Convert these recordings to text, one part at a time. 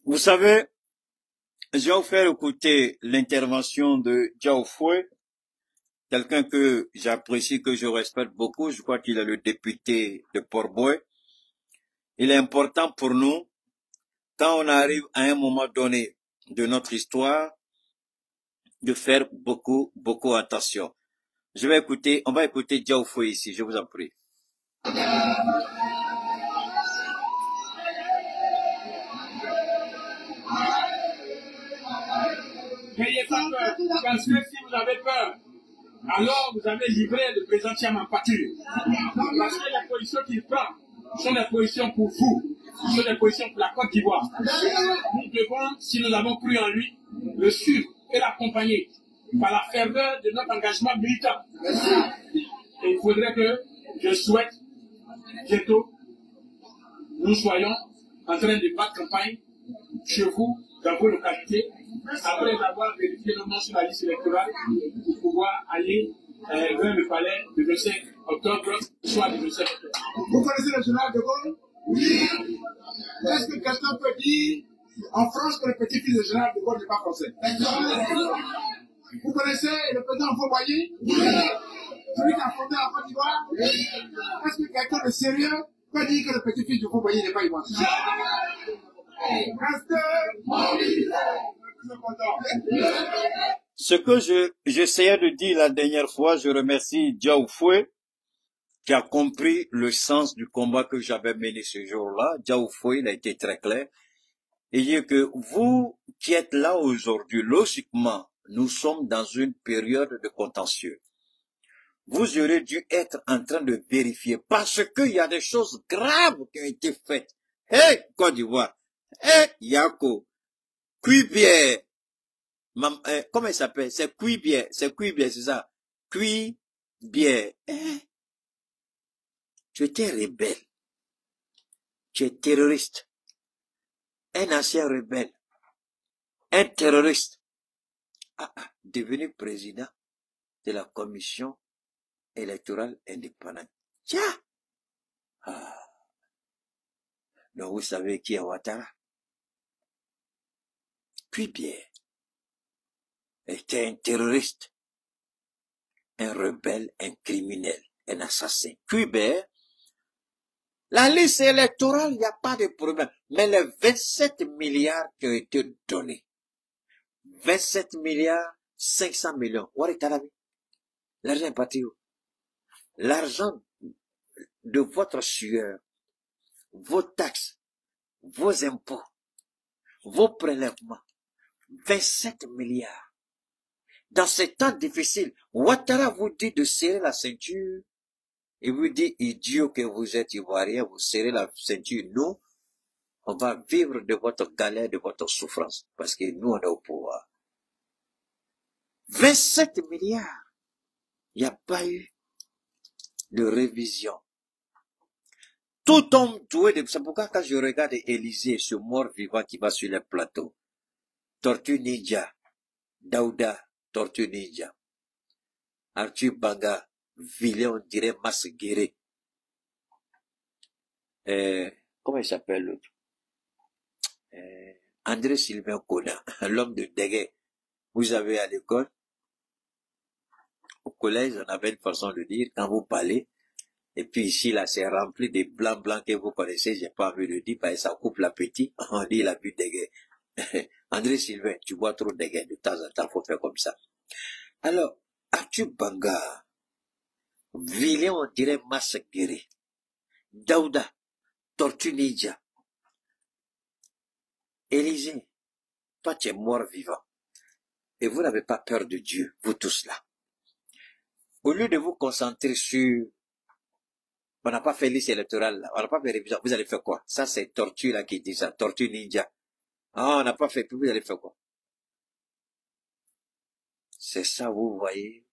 Vous savez, je vais vous faire écouter l'intervention de Diao Foué, quelqu'un que j'apprécie, que je respecte beaucoup. Je crois qu'il est le député de Port-Boué. Il est important pour nous, quand on arrive à un moment donné de notre histoire, de faire beaucoup attention. On va écouter Diao Foué ici, je vous en prie. N'ayez pas peur, parce que si vous avez peur, alors vous avez livré le président Thiam en pâture. Parce que les positions qu'il prend sont des positions pour vous, sont des positions pour la Côte d'Ivoire. Nous devons, si nous avons cru en lui, le suivre et l'accompagner par la ferveur de notre engagement militant. Et il faudrait que, je souhaite, bientôt, nous soyons en train de battre campagne chez vous, dans vos localités, après avoir vérifié nos noms sur la liste électorale, pour pouvoir aller vers le palais le 25 octobre, soit le 25 octobre. Vous connaissez le général de Gaulle? Oui. Est-ce que quelqu'un peut dire en France que le petit-fils du général de Gaulle n'est pas français? Vous connaissez le président Fauboyer? Oui. Celui qui a fondé la Côte d'Ivoire? Oui. Est-ce que quelqu'un de sérieux peut dire que le petit-fils du Fauboyer n'est pas ivoirien? Ce que j'essayais de dire la dernière fois, je remercie Diao Foué, qui a compris le sens du combat que j'avais mené ce jour-là. Diao Foué, il a été très clair. Et dit que vous qui êtes là aujourd'hui, logiquement, nous sommes dans une période de contentieux. Vous aurez dû être en train de vérifier, parce qu'il y a des choses graves qui ont été faites. Hé, Côte d'Ivoire! Hé, Yako! Cuibière! Comment il s'appelle? C'est Cuibière, c'est ça. Cuibière. Tu étais rebelle. Tu es terroriste. Un ancien rebelle. Un terroriste. Devenu président de la commission électorale indépendante. Tiens! Donc vous savez qui est Ouattara? Cuibière était un terroriste, un rebelle, un criminel, un assassin. Cuibière, la liste électorale, il n'y a pas de problème. Mais les 27 milliards qui ont été donnés, 27 milliards, 500 millions, l'argent est parti où? L'argent de votre sueur, vos taxes, vos impôts, vos prélèvements, 27 milliards. Dans ces temps difficiles, Ouattara vous dit de serrer la ceinture. Il vous dit, idiot que vous êtes ivoirien, vous serrez la ceinture. Nous, on va vivre de votre galère, de votre souffrance. Parce que nous, on est au pouvoir. 27 milliards. Il n'y a pas eu de révision. Tout homme doué, c'est pourquoi quand je regarde Élysée, ce mort-vivant qui va sur les plateaux, Tortue Ninja, Daouda, Tortue Ninja, Arthur Banga, Villain, on dirait Masguéré. Comment il s'appelle l'autre? André Sylvain Kona, l'homme de Dégué. Vous avez à l'école, au collège, on avait une façon de dire, quand vous parlez, et puis ici, là, c'est rempli de blancs que vous connaissez, j'ai pas envie de dire, parce que ça coupe l'appétit, on dit la bu Dégué. André Sylvain, tu bois trop Dégué, de temps en temps, faut faire comme ça. Alors, Arthur Banga, Villain, on dirait Masguéré, Daouda, Tortue Ninja, Élysée, toi tu es mort vivant. Et vous n'avez pas peur de Dieu, vous tous là. Au lieu de vous concentrer sur, on n'a pas fait liste électorale, on n'a pas fait révision, vous allez faire quoi? Ça c'est Tortue là qui dit ça, Tortue Ninja. On n'a pas fait, puis vous allez faire quoi? C'est ça, vous voyez,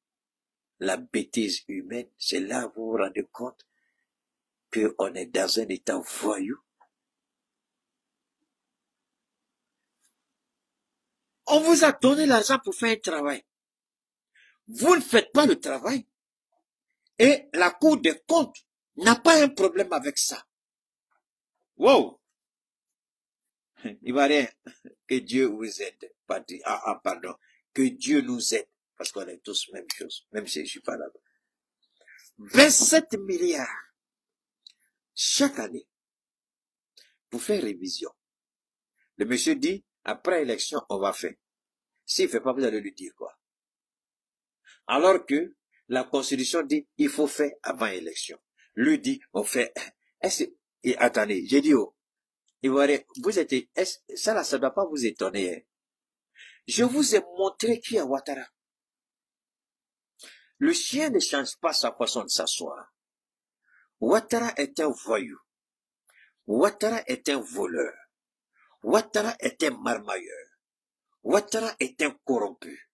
la bêtise humaine, c'est là où vous vous rendez compte qu'on est dans un état voyou. On vous a donné l'argent pour faire un travail. Vous ne faites pas le travail. Et la Cour des comptes n'a pas un problème avec ça. Wow! Ivoiriens, que Dieu vous aide. Pardon. Que Dieu nous aide. Parce qu'on est tous même chose. Même si je ne suis pas là-bas. 27 milliards. Chaque année. Pour faire révision. Le monsieur dit, après élection, on va faire. S'il ne fait pas, vous allez lui dire quoi? Alors que la Constitution dit, il faut faire avant élection. Lui dit, on fait... Et attendez, j'ai dit, oh, Ivoirien, vous êtes... Ça là, ça ne doit pas vous étonner. Hein. Je vous ai montré qui est Ouattara. Le chien ne change pas sa façon de s'asseoir. Ouattara est un voyou. Ouattara est un voleur. Ouattara est un marmailleur. Ouattara est un corrompu.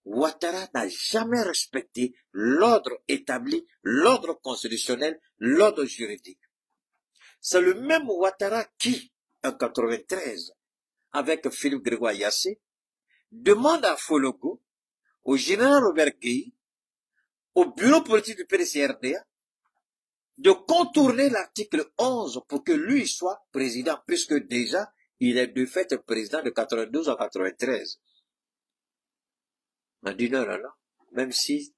Ouattara n'a jamais respecté l'ordre établi, l'ordre constitutionnel, l'ordre juridique. C'est le même Ouattara qui, en 93, avec Philippe Grégoire Yassé, demande à Foloko, au général Robert Gueye, au bureau politique du PDCRDA, de contourner l'article 11 pour que lui soit président, puisque déjà, il est de fait président de 92 à 93. On dit non, non, non. Même si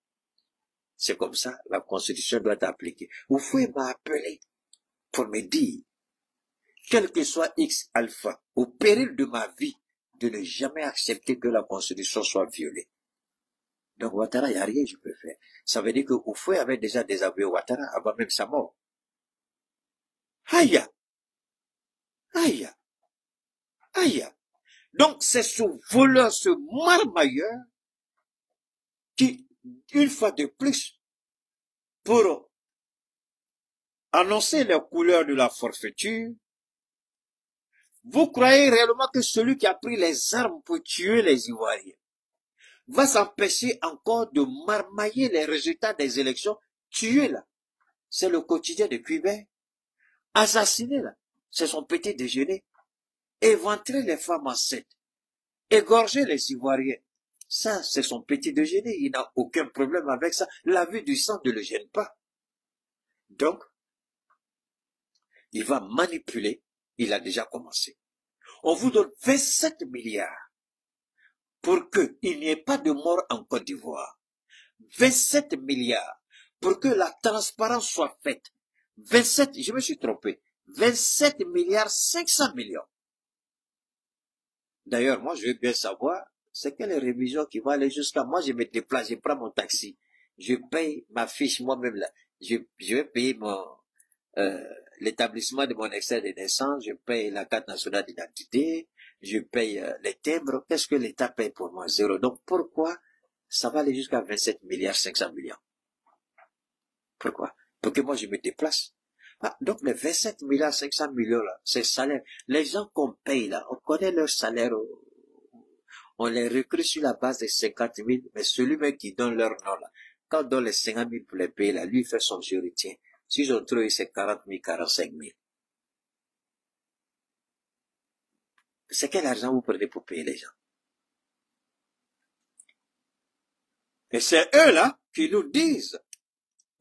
c'est comme ça, la Constitution doit être appliquée. Vous pouvez m'appeler pour me dire, quel que soit X alpha, au péril de ma vie, de ne jamais accepter que la Constitution soit violée. Donc Ouattara, il n'y a rien que je peux faire. Ça veut dire que Oufoué avait déjà désavoué Ouattara avant même sa mort. Aïe! Aïe! Aïe! Donc c'est ce voleur, ce marmailleur, qui, une fois de plus, pour annoncer les couleurs de la forfaiture, vous croyez réellement que celui qui a pris les armes pour tuer les Ivoiriens va s'empêcher encore de marmailler les résultats des élections? Tuer là, c'est le quotidien de Cubain. Assassiner là, c'est son petit déjeuner. Éventrer les femmes enceintes. Égorger les Ivoiriens. Ça, c'est son petit déjeuner. Il n'a aucun problème avec ça. La vue du sang ne le gêne pas. Donc, il va manipuler. Il a déjà commencé. On vous donne 27 milliards pour qu'il n'y ait pas de mort en Côte d'Ivoire. 27 milliards pour que la transparence soit faite. 27, je me suis trompé. 27 milliards 500 millions. D'ailleurs, moi, je veux bien savoir, c'est quelle révision qui va aller jusqu'à moi, je me déplace, je prends mon taxi. Je paye ma fiche moi-même là. Je vais payer l'établissement de mon extrait de naissance, je paye la carte nationale d'identité, je paye les timbres. Qu'est-ce que l'État paye pour moi? Zéro. Donc pourquoi ça va aller jusqu'à 27 milliards 500 millions? Pourquoi? Pour que moi je me déplace. Ah, donc les 27 milliards 500 millions là, c'est salaire. Les gens qu'on paye là, on connaît leur salaire, on les recrute sur la base de 50 000, mais celui même qui donne leur nom là, quand on donne les 50 000 pour les payer là, lui il fait son jeu, tiens. Si je trouve c'est 40 000, 45 000. C'est quel argent vous prenez pour payer les gens? Et c'est eux là qui nous disent,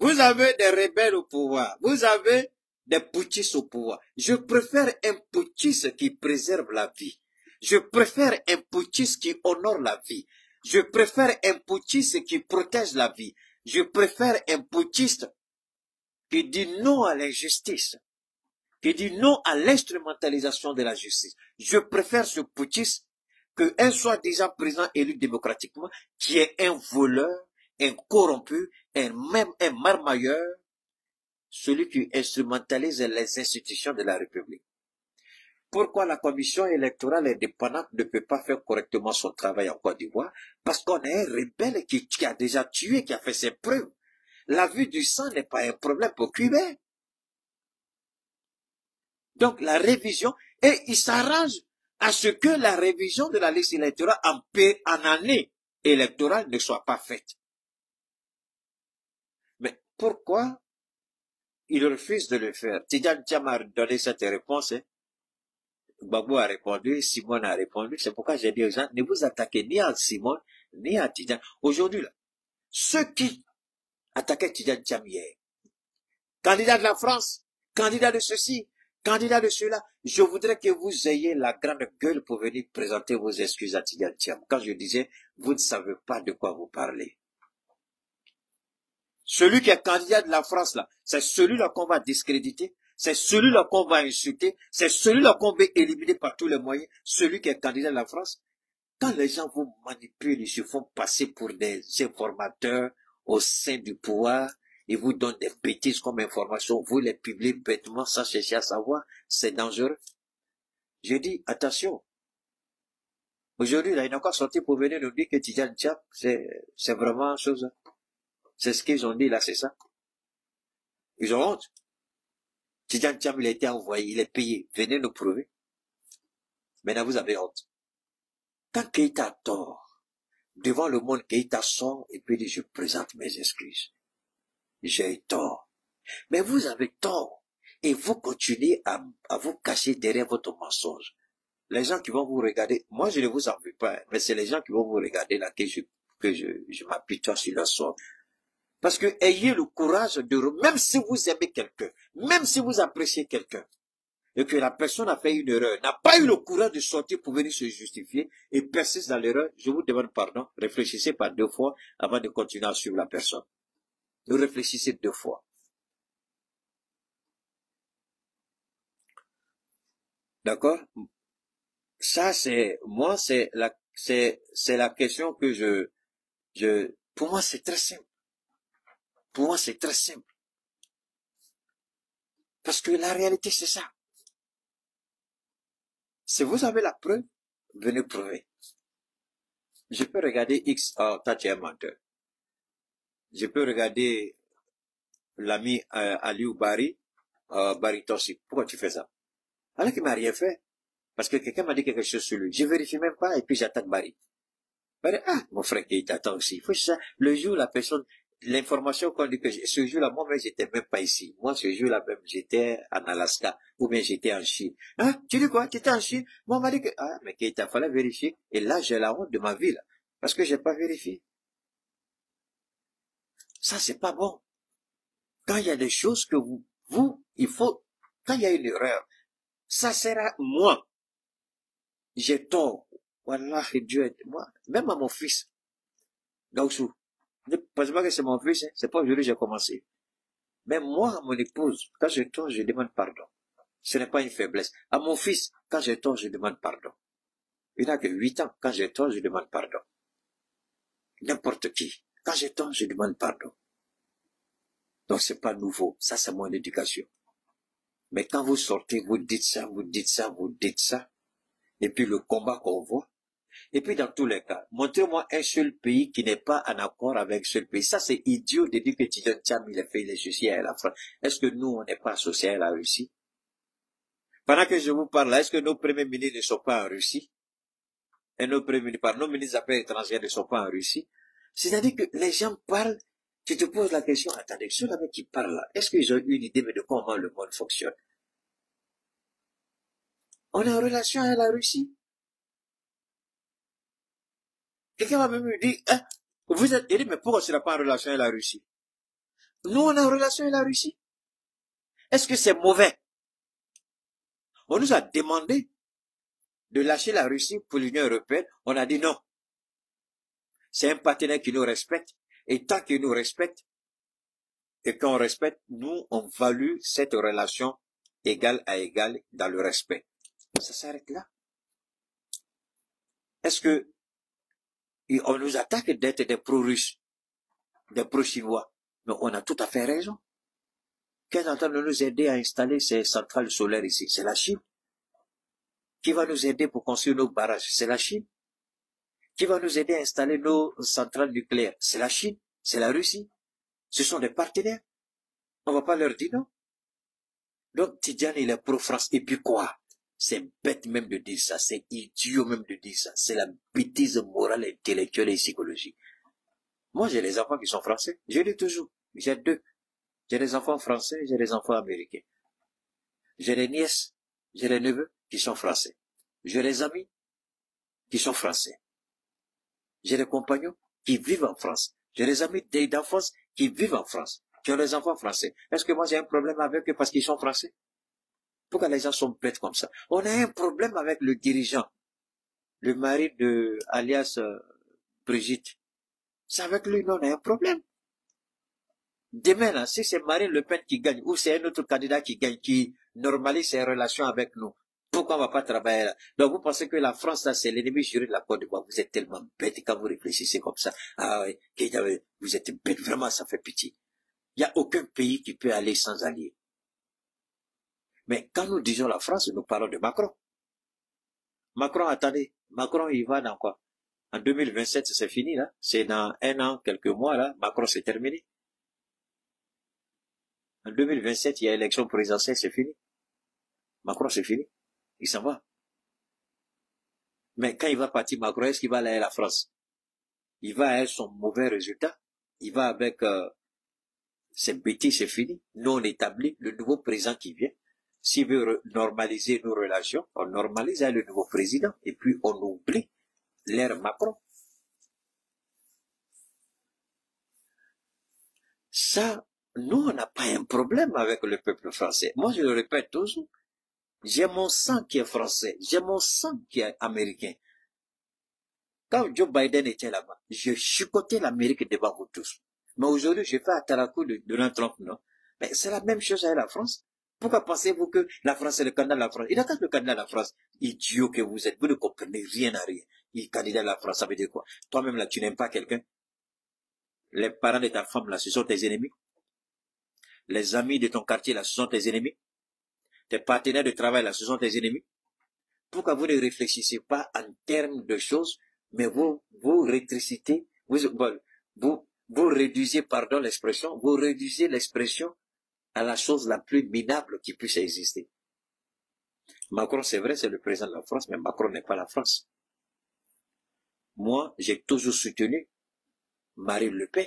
vous avez des rebelles au pouvoir, vous avez des putschistes au pouvoir. Je préfère un putschiste qui préserve la vie. Je préfère un putschiste qui honore la vie. Je préfère un putschiste qui protège la vie. Je préfère un putschiste qui dit non à l'injustice, qui dit non à l'instrumentalisation de la justice. Je préfère ce putschiste qu'un soi-disant président élu démocratiquement, qui est un voleur, un corrompu, même un marmailleur, celui qui instrumentalise les institutions de la République. Pourquoi la commission électorale indépendante ne peut pas faire correctement son travail en Côte d'Ivoire? Parce qu'on est un rebelle qui a déjà tué, qui a fait ses preuves. La vue du sang n'est pas un problème pour Cubain. Donc la révision, et il s'arrange à ce que la révision de la liste électorale en année électorale ne soit pas faite. Mais pourquoi il refuse de le faire? Tidjane Thiam a donné cette réponse. Gbagbo a répondu, Simone a répondu. C'est pourquoi j'ai dit aux gens, ne vous attaquez ni à Simone, ni à Tidjane. Aujourd'hui, là, ceux qui attaquaient Tidjane Thiam hier, candidat de la France, candidat de ceci, Candidat de ceux-là, je voudrais que vous ayez la grande gueule pour venir présenter vos excuses à Tidjane Thiam. Quand je disais, vous ne savez pas de quoi vous parlez. Celui qui est candidat de la France, là, c'est celui-là qu'on va discréditer, c'est celui-là qu'on va insulter, c'est celui-là qu'on va éliminer par tous les moyens, celui qui est candidat de la France. Quand les gens vous manipulent, ils se font passer pour des informateurs au sein du pouvoir, ils vous donnent des bêtises comme information, vous les publiez bêtement sans chercher à savoir, c'est dangereux. Je dis, attention. Aujourd'hui, là, il n'a encore sorti pour venir nous dire que Tidjane Thiam, c'est vraiment chose. C'est ce qu'ils ont dit là, c'est ça. Ils ont honte. Tidjane Thiam, il a été envoyé, il est payé. Venez nous prouver. Maintenant, vous avez honte. Quand Keïta a tort, devant le monde, Keïta sort et puis dit, je présente mes excuses. J'ai tort. Mais vous avez tort. Et vous continuez à vous cacher derrière votre mensonge. Les gens qui vont vous regarder, moi je ne vous en veux pas, mais c'est les gens qui vont vous regarder là que je m'apitoie sur leur sort. Parce que ayez le courage de, même si vous aimez quelqu'un, même si vous appréciez quelqu'un, et que la personne a fait une erreur, n'a pas eu le courage de sortir pour venir se justifier et persiste dans l'erreur, je vous demande pardon, réfléchissez pas 2 fois avant de continuer à suivre la personne. Réfléchissez 2 fois. D'accord? Ça, moi, c'est la question que pour moi, c'est très simple. Pour moi, c'est très simple. Parce que la réalité, c'est ça. Si vous avez la preuve, venez prouver. Je peux regarder X, toi tu es un menteur. Je peux regarder l'ami Aliou Bari, Bari Tossi. Pourquoi tu fais ça? Alors qu'il m'a rien fait. Parce que quelqu'un m'a dit quelque chose sur lui. Je vérifie même pas et puis j'attaque Bari. Bari, mon frère qui t'attend aussi. Il faut ça. Le jour, la personne, l'information qu'on dit que ce jour-là, moi-même, j'étais même pas ici. Moi, ce jour-là même, j'étais en Alaska, ou bien j'étais en Chine. Hein? Tu dis quoi? Tu étais en Chine? Moi, on m'a dit que, mais qu'il fallait vérifier. Et là, j'ai la honte de ma vie, là. Parce que j'ai pas vérifié. Ça, c'est pas bon. Quand il y a des choses que il faut, quand il y a une erreur, ça sera moi. J'ai tort. Voilà, Dieu aide moi. Même à mon fils. Gaussou. Ne pensez pas que c'est mon fils, hein. C'est pas aujourd'hui que j'ai commencé. Mais moi, à mon épouse, quand je tort, je demande pardon. Ce n'est pas une faiblesse. À mon fils, quand je tort, je demande pardon. Il n'a que 8 ans. Quand je tort, je demande pardon. N'importe qui. Quand je tort, je demande pardon. Donc c'est pas nouveau. Ça, c'est mon éducation. Mais quand vous sortez, vous dites ça, vous dites ça, vous dites ça. Et puis le combat qu'on voit. Et puis dans tous les cas, montrez-moi un seul pays qui n'est pas en accord avec ce pays. Ça, c'est idiot de dire que Tidjane Thiam, il a fait les associés à la France. Est-ce que nous, on n'est pas associés à la Russie? Pendant que je vous parle là, est-ce que nos premiers ministres ne sont pas en Russie? Et nos ministres des Affaires étrangères ne sont pas en Russie? C'est-à-dire que les gens parlent, tu te poses la question, attendez, ceux-là qui parlent là, est-ce qu'ils ont une idée de comment le monde fonctionne? On est en relation avec la Russie? Quelqu'un va même me dire, hein, vous êtes, il dit, mais pourquoi tu n'as pas en relation avec la Russie? Nous, on est en relation avec la Russie. Est-ce que c'est mauvais? On nous a demandé de lâcher la Russie pour l'Union européenne. On a dit non. C'est un partenaire qui nous respecte. Et tant qu'il nous respecte, et qu'on respecte, nous, on value cette relation égal à égal dans le respect. Ça s'arrête là. Est-ce que on nous attaque d'être des pro-russes, des pro-chinois? Mais on a tout à fait raison. Qui est en train de nous aider à installer ces centrales solaires ici? C'est la Chine. Qui va nous aider pour construire nos barrages? C'est la Chine. Qui va nous aider à installer nos centrales nucléaires? C'est la Chine. C'est la Russie. Ce sont des partenaires. On va pas leur dire non. Donc Tidjane, il est pro-France. Et puis quoi? C'est bête même de dire ça. C'est idiot même de dire ça. C'est la bêtise morale, intellectuelle et psychologique. Moi, j'ai des enfants qui sont français. Je dis toujours. J'ai 2. J'ai des enfants français, j'ai des enfants américains. J'ai des nièces, j'ai des neveux qui sont français. J'ai des amis qui sont français. J'ai des compagnons qui vivent en France. J'ai des amis d'enfance qui vivent en France, qui ont des enfants français. Est-ce que moi j'ai un problème avec eux parce qu'ils sont français? Pourquoi les gens sont bêtes comme ça? On a un problème avec le dirigeant, le mari de alias Brigitte. C'est avec lui, on a un problème. Demain, là, si c'est Marine Le Pen qui gagne, ou c'est un autre candidat qui gagne, qui normalise ses relations avec nous, pourquoi on va pas travailler là? Donc vous pensez que la France, là, c'est l'ennemi juré de la Côte d'Ivoire. Vous êtes tellement bête quand vous réfléchissez comme ça. Ah oui, vous êtes bête, vraiment, ça fait pitié. Il n'y a aucun pays qui peut aller sans alliés. Mais quand nous disons la France, nous parlons de Macron. Macron, attendez, Macron, il va dans quoi? En 2027, c'est fini, là. C'est dans 1 an, quelques mois, là. Macron, c'est terminé. En 2027, il y a élection présidentielle, c'est fini. Macron, c'est fini. Il s'en va. Mais quand il va partir, Macron, est-ce qu'il va aller à la France? Il va avec son mauvais résultat. Il va avec ses bêtises, c'est fini. Nous, on établit le nouveau président qui vient. S'il veut normaliser nos relations, on normalise avec le nouveau président. Et puis, on oublie l'ère Macron. Ça, nous, on n'a pas un problème avec le peuple français. Moi, je le répète toujours. J'ai mon sang qui est français. J'ai mon sang qui est américain. Quand Joe Biden était là-bas, je chicotais l'Amérique devant vous tous. Mais aujourd'hui, je fais à Tarakou de Donald Trump, non? Mais c'est la même chose avec la France. Pourquoi pensez-vous que la France est le candidat de la France? Il a le candidat de la France. Idiot que vous êtes, vous ne comprenez rien à rien. Il est candidat de la France, ça veut dire quoi? Toi-même là, tu n'aimes pas quelqu'un. Les parents de ta femme là, ce sont tes ennemis. Les amis de ton quartier là, ce sont tes ennemis. Tes partenaires de travail là, ce sont tes ennemis. Pourquoi vous ne réfléchissez pas en termes de choses, mais vous rétrécissez, vous réduisez, pardon l'expression, vous réduisez l'expression à la chose la plus minable qui puisse exister. Macron, c'est vrai, c'est le président de la France, mais Macron n'est pas la France. Moi, j'ai toujours soutenu Marine Le Pen.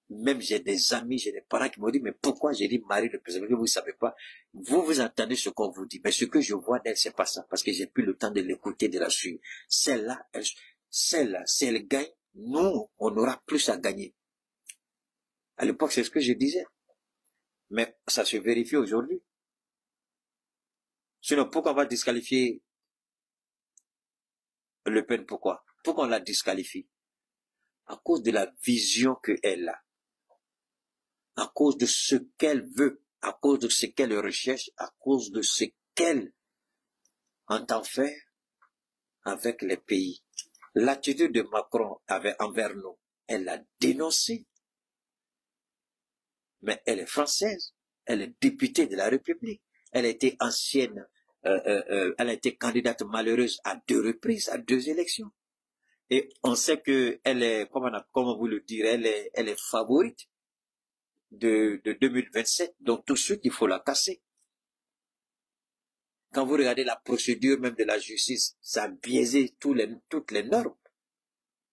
Même j'ai des amis, j'ai des parents qui m'ont dit, mais pourquoi j'ai dit Marine Le Pen? Vous ne savez pas. Vous entendez ce qu'on vous dit. Mais ce que je vois d'elle, c'est pas ça. Parce que j'ai plus le temps de l'écouter, de la suivre. Celle-là, si elle gagne, nous, on aura plus à gagner. À l'époque, c'est ce que je disais. Mais ça se vérifie aujourd'hui. Sinon, pourquoi on va disqualifier Le Pen? Pourquoi on la disqualifie? À cause de la vision qu'elle a. À cause de ce qu'elle veut, à cause de ce qu'elle recherche, à cause de ce qu'elle entend faire avec les pays. L'attitude de Macron envers nous, elle l'a dénoncé. Mais elle est française, elle est députée de la République, elle a été ancienne, elle a été candidate malheureuse à 2 reprises, à 2 élections. Et on sait que elle est, comment vous le direz, elle est favorite de 2027. Donc tout de suite, il faut la casser. Quand vous regardez la procédure même de la justice, ça a biaisé toutes les normes.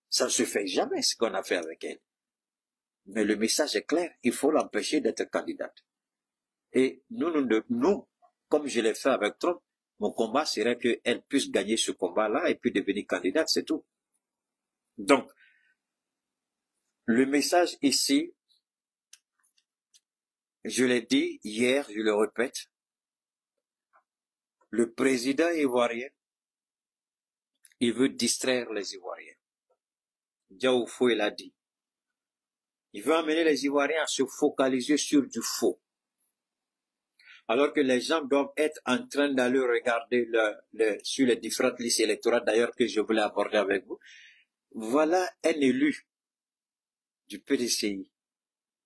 Ça ne se fait jamais ce qu'on a fait avec elle. Mais le message est clair, il faut l'empêcher d'être candidate. Et nous, comme je l'ai fait avec Trump, mon combat serait qu'elle puisse gagner ce combat-là et puis devenir candidate, c'est tout. Donc, le message ici, je l'ai dit hier, je le répète, le président ivoirien, il veut distraire les Ivoiriens. Diao Fo, il a dit. Il veut amener les Ivoiriens à se focaliser sur du faux. Alors que les gens doivent être en train d'aller regarder sur les différentes listes électorales, d'ailleurs que je voulais aborder avec vous. Voilà un élu du PDCI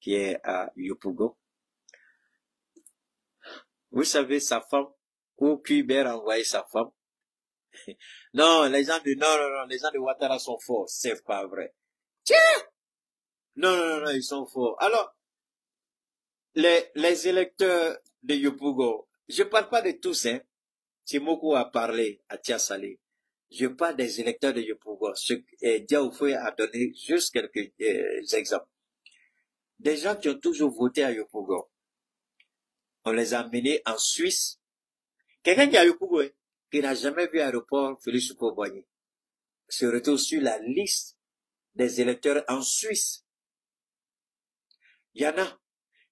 qui est à Yopougon. Vous savez, sa femme, où Kubert a envoyé sa femme. Non, les gens de Ouattara sont forts, c'est pas vrai. Tiens! Non, ils sont forts. Alors, les électeurs de Yopougon, je parle pas de tous, hein. Timoko a parlé à Tiasalé. Je parle des électeurs de Yopougon. Diaoufoué a donné juste quelques exemples. Des gens qui ont toujours voté à Yopougon. On les a menés en Suisse. Quelqu'un qui est à Yopougon, qui n'a jamais vu l'aéroport Félix Houphouët-Boigny, se retrouve sur la liste des électeurs en Suisse. Il y en a.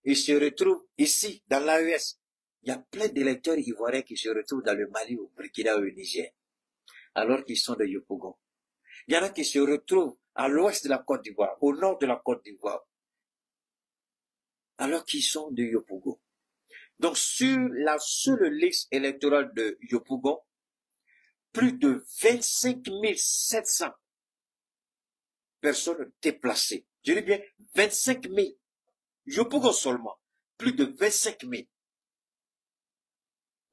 Ils se retrouvent ici, dans l'AES. Il y a plein d'électeurs ivoiriens qui se retrouvent dans le Mali, au Burkina ou au Niger, alors qu'ils sont de Yopougon. Il y en a qui se retrouvent à l'ouest de la Côte d'Ivoire, au nord de la Côte d'Ivoire, alors qu'ils sont de Yopougon. Donc, sur la seule liste électorale de Yopougon, plus de 25 700 personnes déplacées. Je dis bien 25 000. Yopougon seulement. Plus de 25 000.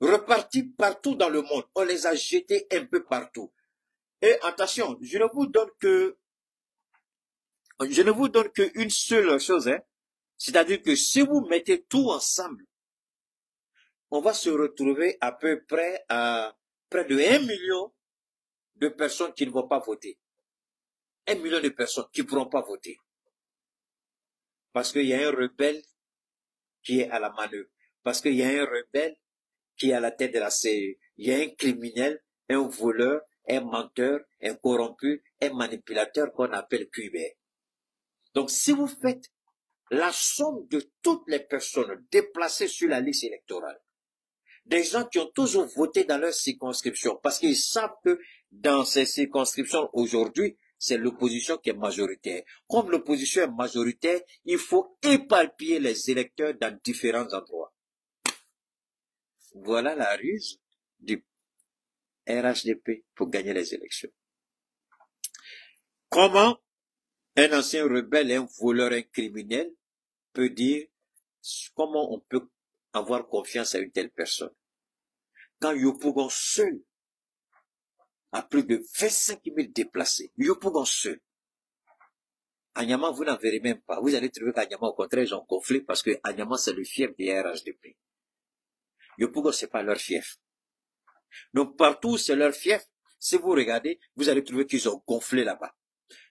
Repartis partout dans le monde. On les a jetés un peu partout. Et attention, je ne vous donne qu'une seule chose, hein. C'est-à-dire que si vous mettez tout ensemble, on va se retrouver à peu près à près de 1 million de personnes qui ne vont pas voter. 1 million de personnes qui ne pourront pas voter. Parce qu'il y a un rebelle qui est à la manœuvre. Parce qu'il y a un rebelle qui est à la tête de la CE. Il y a un criminel, un voleur, un menteur, un corrompu, un manipulateur qu'on appelle Cuibert. Donc si vous faites la somme de toutes les personnes déplacées sur la liste électorale, des gens qui ont toujours voté dans leur circonscription, parce qu'ils savent que dans ces circonscriptions aujourd'hui, c'est l'opposition qui est majoritaire. Comme l'opposition est majoritaire, il faut éparpiller les électeurs dans différents endroits. Voilà la ruse du RHDP pour gagner les élections. Comment un ancien rebelle, un voleur, un criminel peut dire comment on peut avoir confiance à une telle personne? Quand Yopougon seul a plus de 25 000 déplacés, Yopougon seul. À Niama, vous n'en verrez même pas. Vous allez trouver qu'à Niama, au contraire, ils ont gonflé parce que à Niama, c'est le fief des RHDP. Yopougon, c'est pas leur fief. Donc, partout, c'est leur fief. Si vous regardez, vous allez trouver qu'ils ont gonflé là-bas.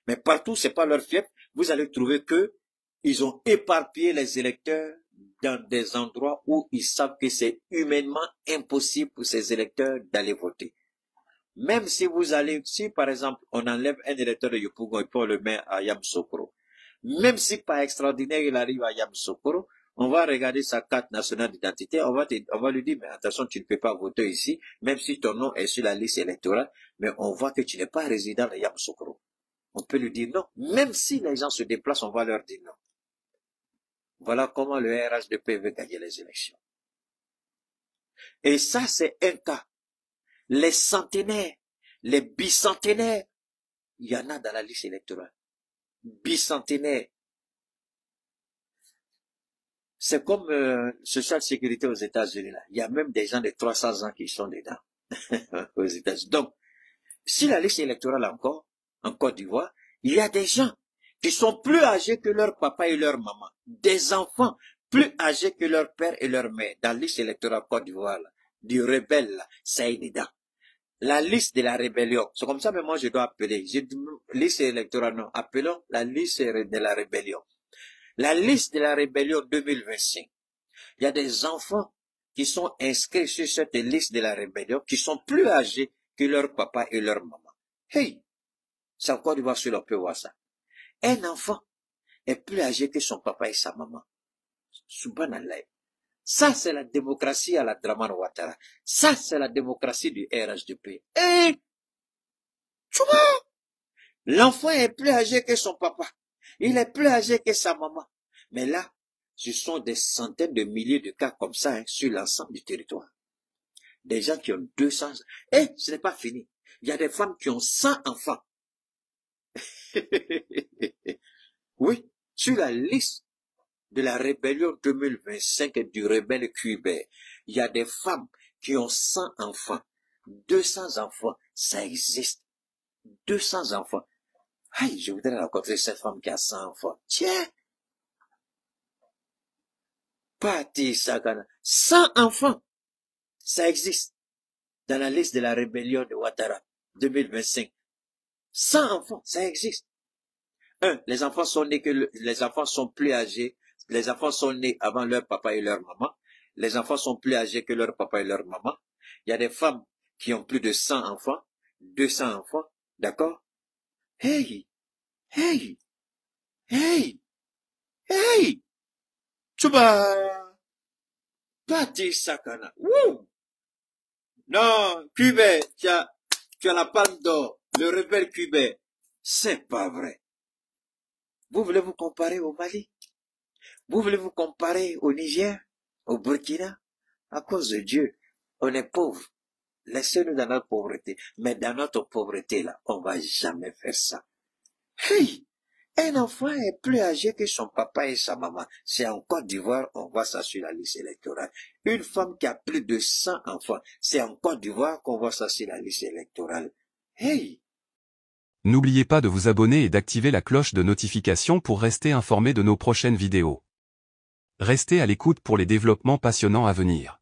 Mais partout, c'est pas leur fief. Vous allez trouver que ils ont éparpillé les électeurs dans des endroits où ils savent que c'est humainement impossible pour ces électeurs d'aller voter. Même si vous allez, si par exemple, on enlève un électeur de Yopougon et puis on le met à Yamoussoukro, même si par extraordinaire il arrive à Yamoussoukro, on va regarder sa carte nationale d'identité, on va lui dire, mais attention, tu ne peux pas voter ici, même si ton nom est sur la liste électorale, mais on voit que tu n'es pas résident de Yamoussoukro. On peut lui dire non. Même si les gens se déplacent, on va leur dire non. Voilà comment le RHDP veut gagner les élections. Et ça, c'est un cas. Les centenaires, les bicentenaires, il y en a dans la liste électorale. Bicentenaires. C'est comme Social Sécurité aux États-Unis. Il y a même des gens de 300 ans qui sont dedans aux États-Unis. Donc, si la liste électorale encore, en Côte d'Ivoire, il y a des gens qui sont plus âgés que leur papa et leur maman. Des enfants plus âgés que leur père et leur mère dans la liste électorale Côte d'Ivoire, du rebelle, Saïnida. La liste de la rébellion. C'est comme ça, mais moi, je dois appeler. Liste électorale, non. Appelons la liste de la rébellion. La liste de la rébellion 2025. Il y a des enfants qui sont inscrits sur cette liste de la rébellion, qui sont plus âgés que leur papa et leur maman. Hey! C'est encore de voir sur on peut voir ça. Un enfant est plus âgé que son papa et sa maman. Subhanallah. Ça, c'est la démocratie à la Dramane Ouattara. Ça, c'est la démocratie du RHDP. Et, tu vois, l'enfant est plus âgé que son papa. Il est plus âgé que sa maman. Mais là, ce sont des centaines de milliers de cas comme ça hein, sur l'ensemble du territoire. Des gens qui ont 200 ans. Et ce n'est pas fini. Il y a des femmes qui ont 100 enfants. Oui, sur la liste de la rébellion 2025 du rebelle Cuibert, il y a des femmes qui ont 100 enfants, 200 enfants, ça existe. 200 enfants. Aïe, je voudrais rencontrer cette femme qui a 100 enfants. Tiens! Pati Sagana. 100 enfants, ça existe dans la liste de la rébellion de Ouattara 2025. 100 enfants, ça existe. Les enfants sont nés les enfants sont plus âgés. Les enfants sont nés avant leur papa et leur maman. Les enfants sont plus âgés que leur papa et leur maman. Il y a des femmes qui ont plus de 100 enfants, 200 enfants, d'accord? Hey! Hey! Hey! Hey! Tchouba! Pati Sakana. Wouh! Non, Cubain, tu as la palme d'or. Le rebelle cubain. C'est pas vrai. Vous voulez vous comparer au Mali? Vous voulez vous comparer au Niger? Au Burkina? À cause de Dieu, on est pauvre. Laissez-nous dans notre pauvreté. Mais dans notre pauvreté, là, on va jamais faire ça. Hey! Un enfant est plus âgé que son papa et sa maman. C'est en Côte d'Ivoire, on voit ça sur la liste électorale. Une femme qui a plus de 100 enfants, c'est en Côte d'Ivoire qu'on voit ça sur la liste électorale. Hey! N'oubliez pas de vous abonner et d'activer la cloche de notification pour rester informé de nos prochaines vidéos. Restez à l'écoute pour les développements passionnants à venir.